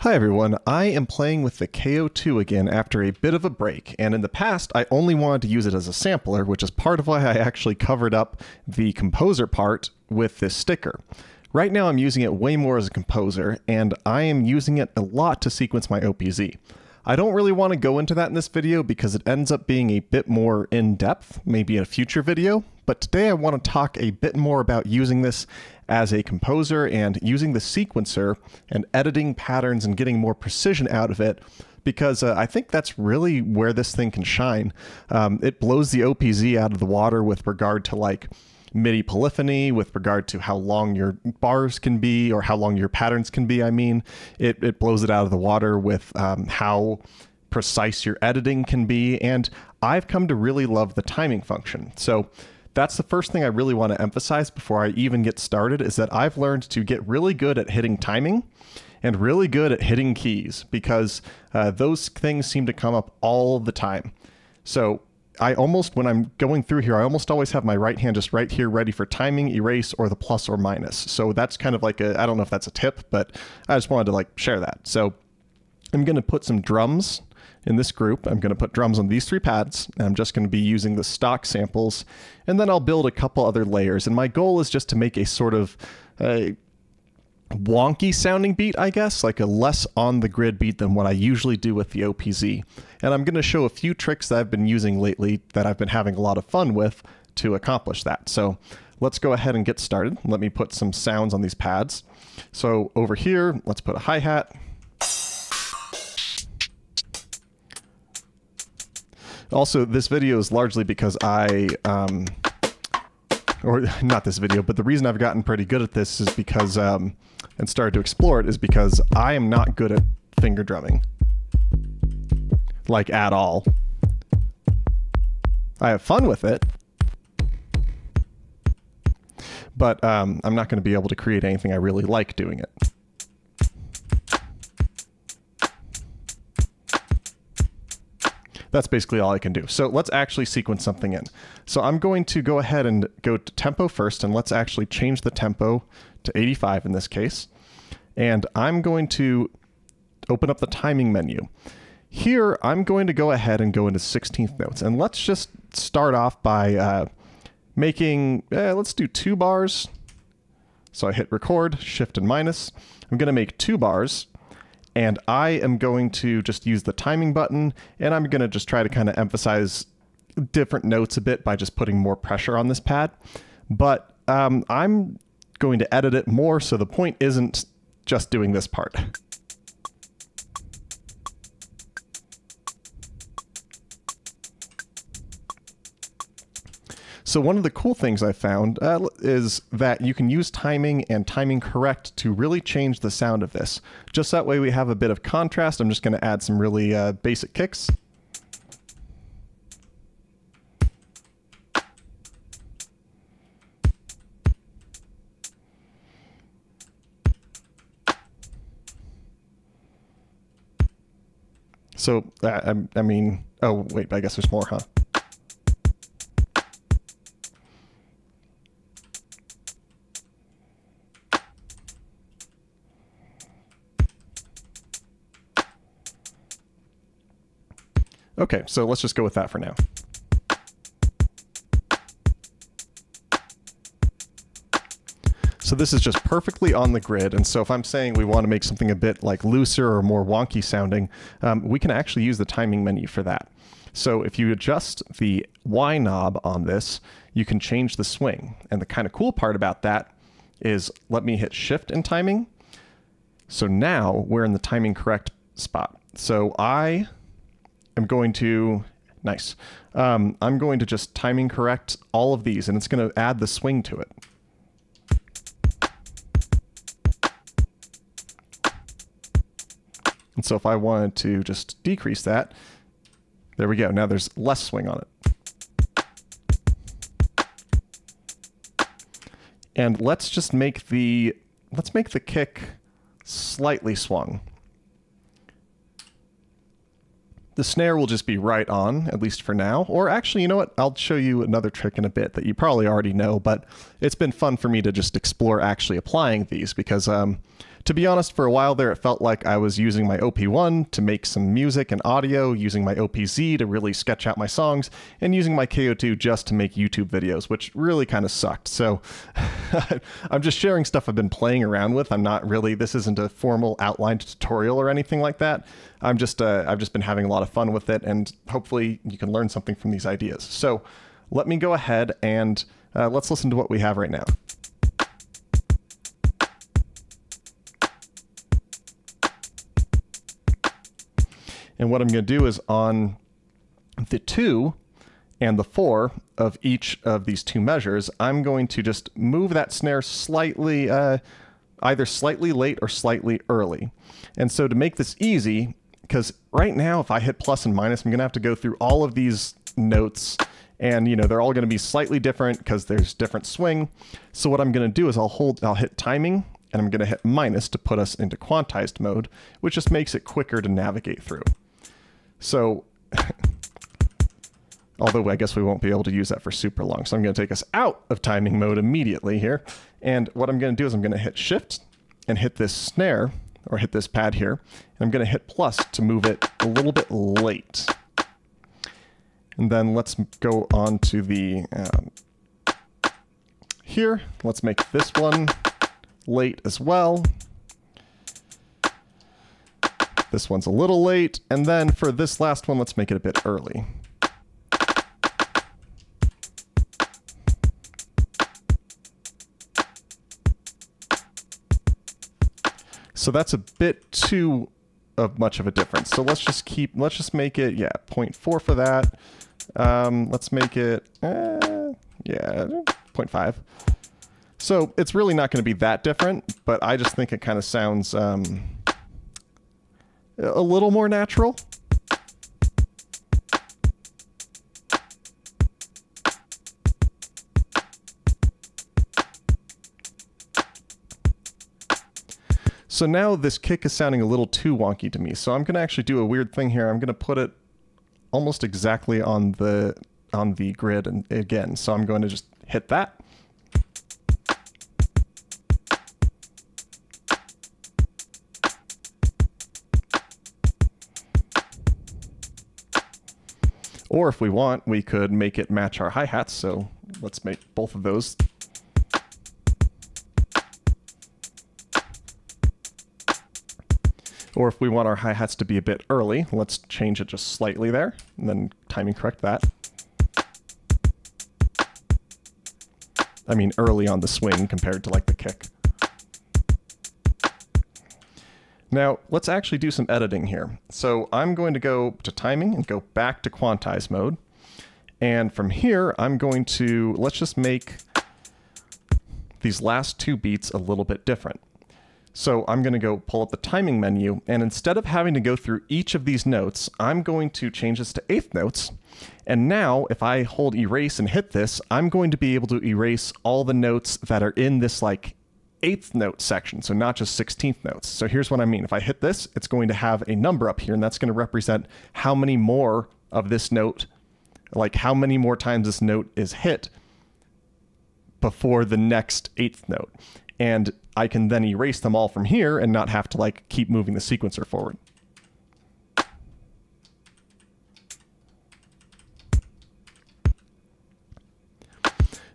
Hi everyone, I am playing with the KO2 again after a bit of a break, and in the past I only wanted to use it as a sampler, which is part of why I actually covered up the composer part with this sticker. Right now I'm using it way more as a composer, and I am using it a lot to sequence my OPZ. I don't really want to go into that in this video because it ends up being a bit more in-depth, maybe in a future video, but today I want to talk a bit more about using this as a composer and using the sequencer and editing patterns and getting more precision out of it, because I think that's really where this thing can shine. It blows the OPZ out of the water with regard to like MIDI polyphony, with regard to how long your bars can be or how long your patterns can be. I mean, it blows it out of the water with how precise your editing can be. And I've come to really love the timing function. So that's the first thing I really want to emphasize before I even get started, is that I've learned to get really good at hitting timing and really good at hitting keys, because those things seem to come up all the time. So I almost, when I'm going through here, I almost always have my right hand just right here ready for timing, erase, or the plus or minus. So that's kind of like a, I don't know if that's a tip, but I just wanted to like share that. So I'm going to put some drums in this group. I'm going to put drums on these three pads, and I'm just going to be using the stock samples, and then I'll build a couple other layers. And my goal is just to make a sort of wonky sounding beat, I guess, like a less on the grid beat than what I usually do with the OPZ. And I'm going to show a few tricks that I've been using lately that I've been having a lot of fun with to accomplish that. So let's go ahead and get started. Let me put some sounds on these pads. So over here, let's put a hi-hat. Also, this video is largely because I, or not this video, but the reason I've gotten pretty good at this is because, and started to explore it, is because I am not good at finger drumming. Like, at all. I have fun with it, but I'm not going to be able to create anything I really like doing it. That's basically all I can do. So let's actually sequence something in. So I'm going to go ahead and go to tempo first, and let's actually change the tempo to 85 in this case. And I'm going to open up the timing menu. Here, I'm going to go ahead and go into 16th notes. And let's just start off by making, let's do 2 bars. So I hit record, shift and minus. I'm going to make 2 bars. And I am going to just use the timing button, and I'm going to just try to kind of emphasize different notes a bit by just putting more pressure on this pad. But I'm going to edit it more, so the point isn't just doing this part. So one of the cool things I found is that you can use timing and timing correct to really change the sound of this. Just that way we have a bit of contrast. I'm just going to add some really basic kicks. So, I mean, oh wait, I guess there's more, huh? Okay, so let's just go with that for now. So this is just perfectly on the grid, and so if I'm saying we want to make something a bit like looser or more wonky sounding, we can actually use the timing menu for that. So if you adjust the Y knob on this, you can change the swing. And the kind of cool part about that is, let me hit shift in timing. So now we're in the timing correct spot. So I'm going to, nice. I'm going to just timing correct all of these, and it's going to add the swing to it. And so if I wanted to just decrease that, there we go. Now there's less swing on it. And let's just make the kick slightly swung. The snare will just be right on, at least for now. Or actually, you know what? I'll show you another trick in a bit that you probably already know, but it's been fun for me to just explore actually applying these, because To be honest, for a while there, it felt like I was using my OP1 to make some music and audio, using my OPZ to really sketch out my songs, and using my KO2 just to make YouTube videos, which really kind of sucked. So I'm just sharing stuff I've been playing around with. I'm not really, this isn't a formal outlined tutorial or anything like that. I've just been having a lot of fun with it, and hopefully you can learn something from these ideas. So let me go ahead and let's listen to what we have right now. And what I'm going to do is on the 2 and the 4 of each of these two measures, I'm going to just move that snare slightly, either slightly late or slightly early. And so to make this easy, because right now if I hit plus and minus, I'm going to have to go through all of these notes, and they're all going to be slightly different because there's different swing. So what I'm going to do is I'll hit timing, and I'm going to hit minus to put us into quantized mode, which just makes it quicker to navigate through. So, although I guess we won't be able to use that for super long. So I'm going to take us out of timing mode immediately here. And what I'm going to do is I'm going to hit shift and hit this snare, or hit this pad here. And I'm going to hit plus to move it a little bit late. And then let's go on to the, here, let's make this one late as well. This one's a little late, and then for this last one, let's make it a bit early. So that's a bit too much of a difference. So let's just make it, 0.4 for that. Let's make it, 0.5. So it's really not going to be that different, but I just think it kind of sounds a little more natural. So now this kick is sounding a little too wonky to me. So I'm going to actually do a weird thing here. I'm going to put it almost exactly on the grid and again. So I'm going to just hit that. Or if we want, we could make it match our hi-hats. So let's make both of those. Or if we want our hi-hats to be a bit early, let's change it just slightly there, and then timing correct that. I mean, early on the swing compared to like the kick. Now, let's actually do some editing here. So I'm going to go to timing and go back to quantize mode. And from here, I'm going to, let's just make these last two beats a little bit different. So I'm going to go pull up the timing menu, and instead of having to go through each of these notes, I'm going to change this to eighth notes. And now if I hold erase and hit this, I'm going to be able to erase all the notes that are in this like eighth note section, so not just 16th notes. So here's what I mean. If I hit this, it's going to have a number up here, and that's going to represent how many more of this note, like how many more times this note is hit before the next eighth note. And I can then erase them all from here and not have to like keep moving the sequencer forward.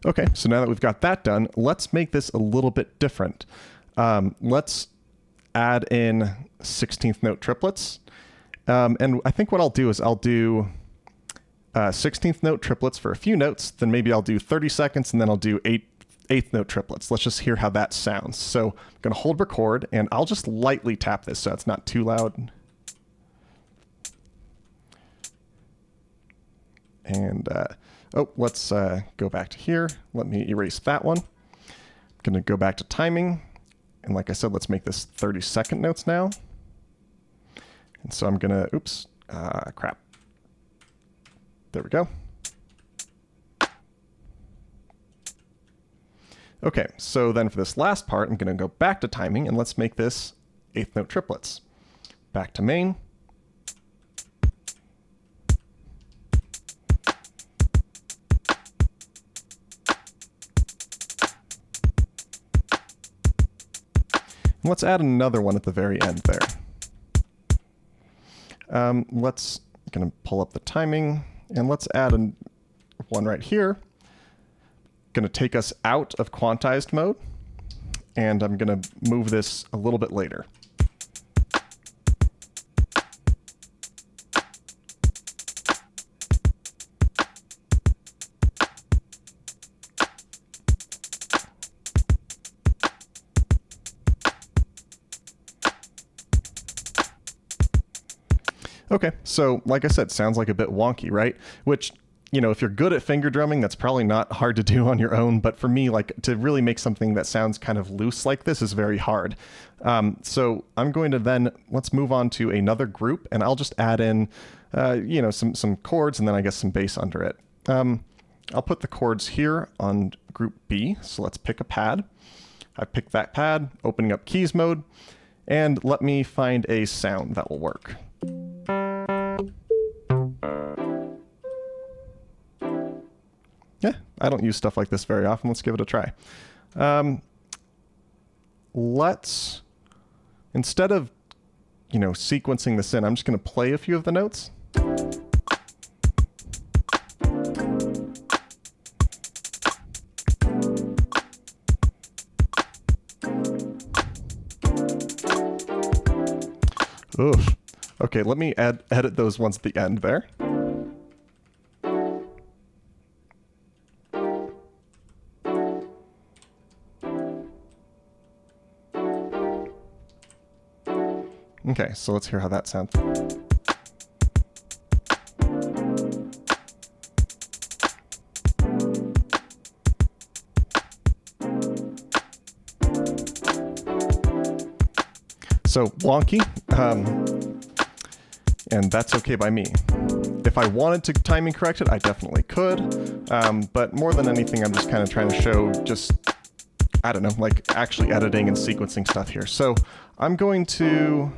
Okay, so now that we've got that done, let's make this a little bit different. Let's add in 16th note triplets. And I think what I'll do is I'll do 16th note triplets for a few notes, then maybe I'll do 30 seconds, and then I'll do eighth note triplets. Let's just hear how that sounds. So I'm going to hold record, and I'll just lightly tap this so it's not too loud. And let's go back to here. Let me erase that one. I'm going to go back to timing. And like I said, let's make this 30-second notes now. And so I'm going to, oops, crap. There we go. Okay, so then for this last part, I'm going to go back to timing, and let's make this eighth note triplets. Back to main. Let's add another one at the very end there. Gonna pull up the timing, and let's add one right here. Gonna take us out of quantized mode, and I'm gonna move this a little bit later. Okay, so like I said, sounds like a bit wonky, right? Which, you know, if you're good at finger drumming, that's probably not hard to do on your own. But for me, like, to really make something that sounds kind of loose like this is very hard. So I'm going to then, let's move on to another group, and I'll just add in, you know, some chords, and then I guess some bass under it. I'll put the chords here on group B. So let's pick a pad. I picked that pad, opening up keys mode, and let me find a sound that will work. Yeah, I don't use stuff like this very often. Let's give it a try. Instead of, you know, sequencing this in, I'm just going to play a few of the notes. Oof. Okay, let me edit those ones at the end there. Okay, so let's hear how that sounds. So wonky, and that's okay by me. If I wanted to timing correct it, I definitely could, but more than anything, I'm just kind of trying to show just, I don't know, like actually editing and sequencing stuff here. So I'm going to,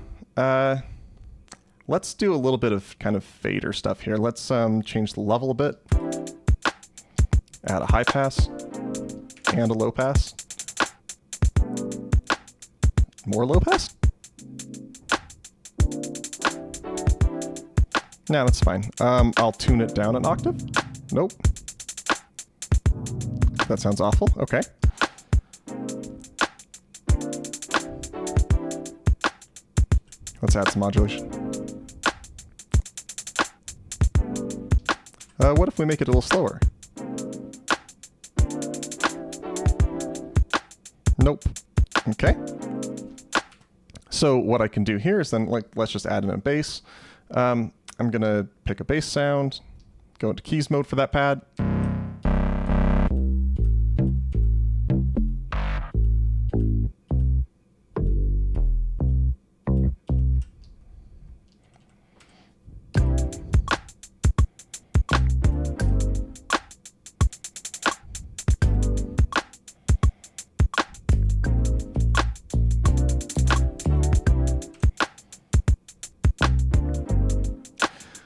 let's do a little bit of kind of fader stuff here. Let's change the level a bit, add a high pass and a low pass, more low pass. Nah, that's fine. I'll tune it down an octave. Nope. That sounds awful. Okay. Let's add some modulation. What if we make it a little slower? Nope. Okay. So what I can do here is then, like, let's just add in a bass. I'm going to pick a bass sound, go into keys mode for that pad.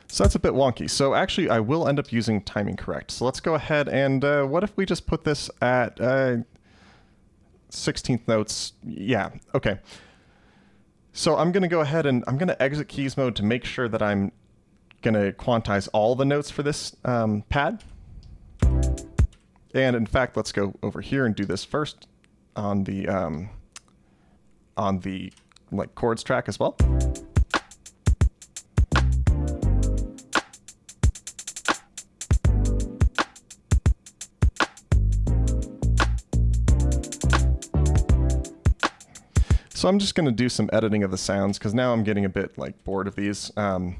So that's a bit wonky. So actually, I will end up using timing correct. So let's go ahead and what if we just put this at 16th notes? Yeah, okay. So I'm going to go ahead and I'm going to exit keys mode to make sure that I'm going to quantize all the notes for this pad. And in fact, let's go over here and do this first on the like chords track as well. So I'm just going to do some editing of the sounds because now I'm getting a bit like bored of these. Going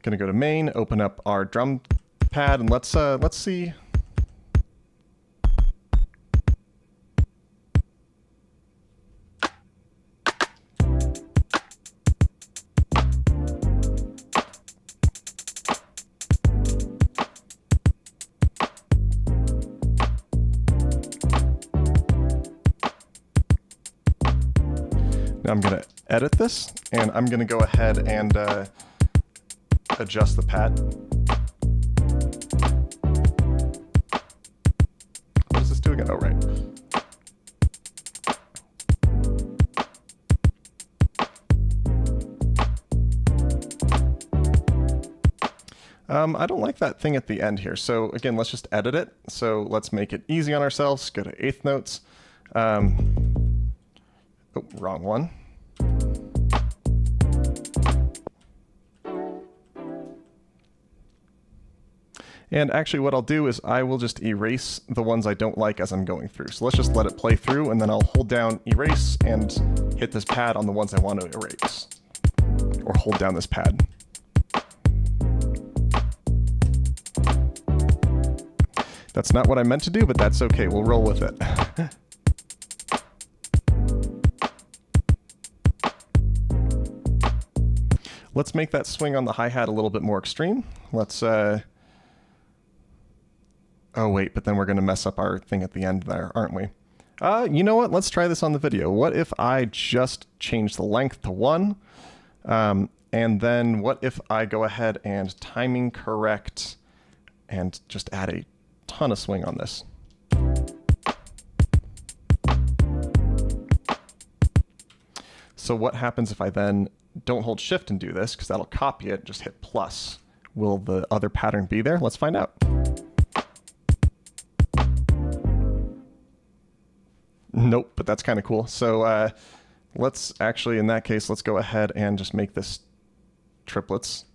to go to main, open up our drum pad, and let's see. I'm going to edit this, and I'm going to go ahead and adjust the pad. What does this do again? Oh, right. I don't like that thing at the end here. So again, let's just edit it. So let's make it easy on ourselves. Go to eighth notes. Oh, wrong one. And actually what I'll do is I will just erase the ones I don't like as I'm going through. So let's just let it play through, and then I'll hold down erase and hit this pad on the ones I want to erase. Or hold down this pad. That's not what I meant to do, but that's okay. We'll roll with it. Let's make that swing on the hi-hat a little bit more extreme. Let's... Oh, wait, but then we're going to mess up our thing at the end there, aren't we? You know what? Let's try this on the video. What if I just change the length to 1? And then what if I go ahead and timing correct and just add a ton of swing on this? So what happens if I then don't hold shift and do this, because that'll copy it, just hit plus. Will the other pattern be there? Let's find out. Nope, but that's kind of cool. So let's actually, in that case, let's go ahead and just make this triplets.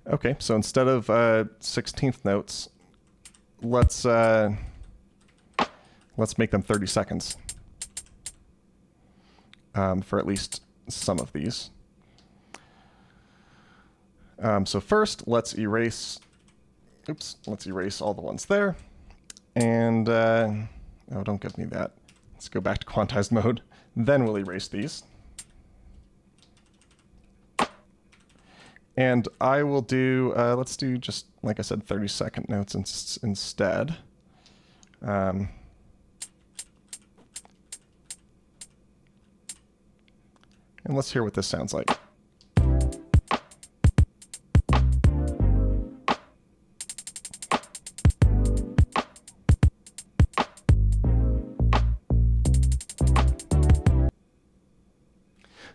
Okay, so instead of 16th notes, let's make them 30 seconds for at least some of these. So first, let's erase. Oops, let's erase all the ones there, and oh, don't give me that. Let's go back to quantized mode. Then we'll erase these. And I will do, let's do just, like I said, 30-second notes instead. And let's hear what this sounds like.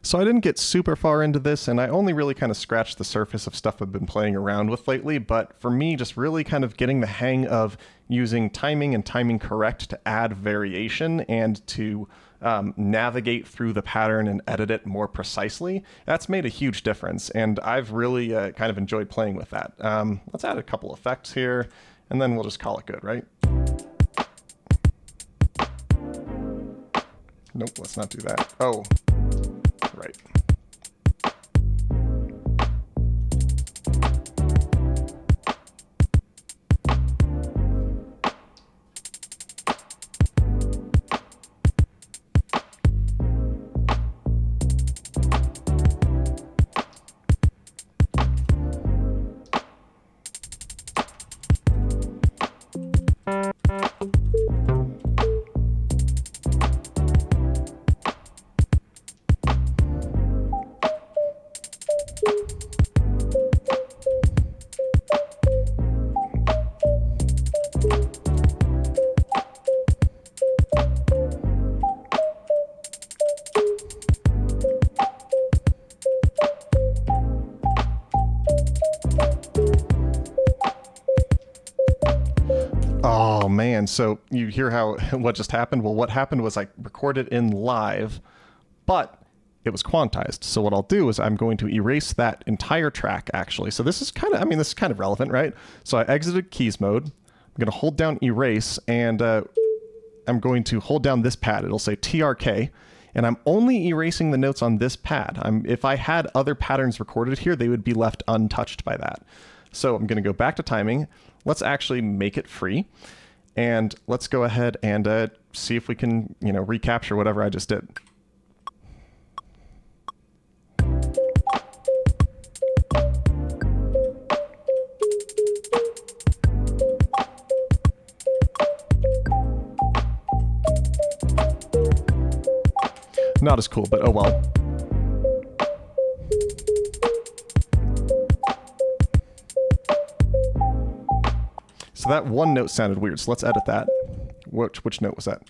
So I didn't get super far into this, and I only really kind of scratched the surface of stuff I've been playing around with lately, but for me, just really kind of getting the hang of using timing and timing correct to add variation and to navigate through the pattern and edit it more precisely, that's made a huge difference, and I've really kind of enjoyed playing with that. Let's add a couple effects here, and then we'll just call it good, right? Nope, let's not do that. Oh. Right. Oh man, so you hear how what just happened? Well, what happened was I recorded in live, but it was quantized. So what I'll do is I'm going to erase that entire track actually. So this is kind of, I mean, this is kind of relevant, right? So I exited keys mode. I'm going to hold down erase, and I'm going to hold down this pad. It'll say TRK, and I'm only erasing the notes on this pad. If I had other patterns recorded here, they would be left untouched by that. So I'm going to go back to timing. Let's actually make it free, and let's go ahead and see if we can, recapture whatever I just did. Not as cool, but oh well. So that one note sounded weird, so let's edit that. Which note was that?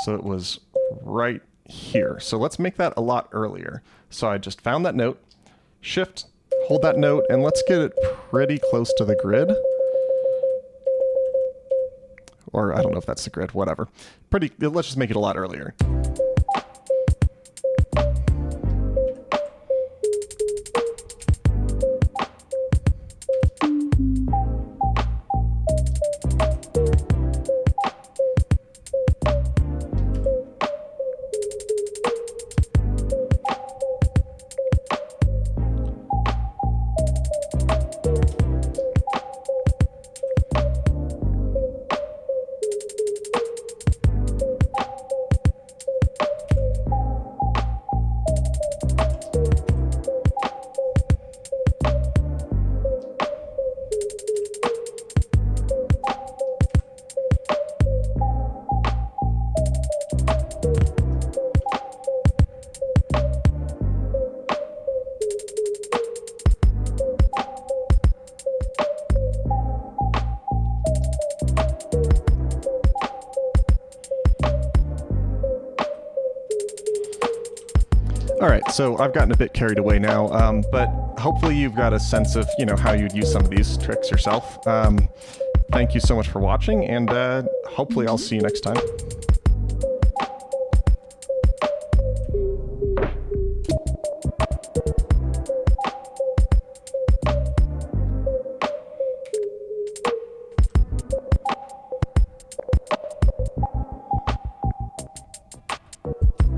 So it was right here. So let's make that a lot earlier. So I just found that note, shift, hold that note, and let's get it pretty close to the grid. Or I don't know if that's the grid, whatever. Let's just make it a lot earlier. All right, so I've gotten a bit carried away now, but hopefully you've got a sense of, how you'd use some of these tricks yourself. Thank you so much for watching, and hopefully I'll see you next time.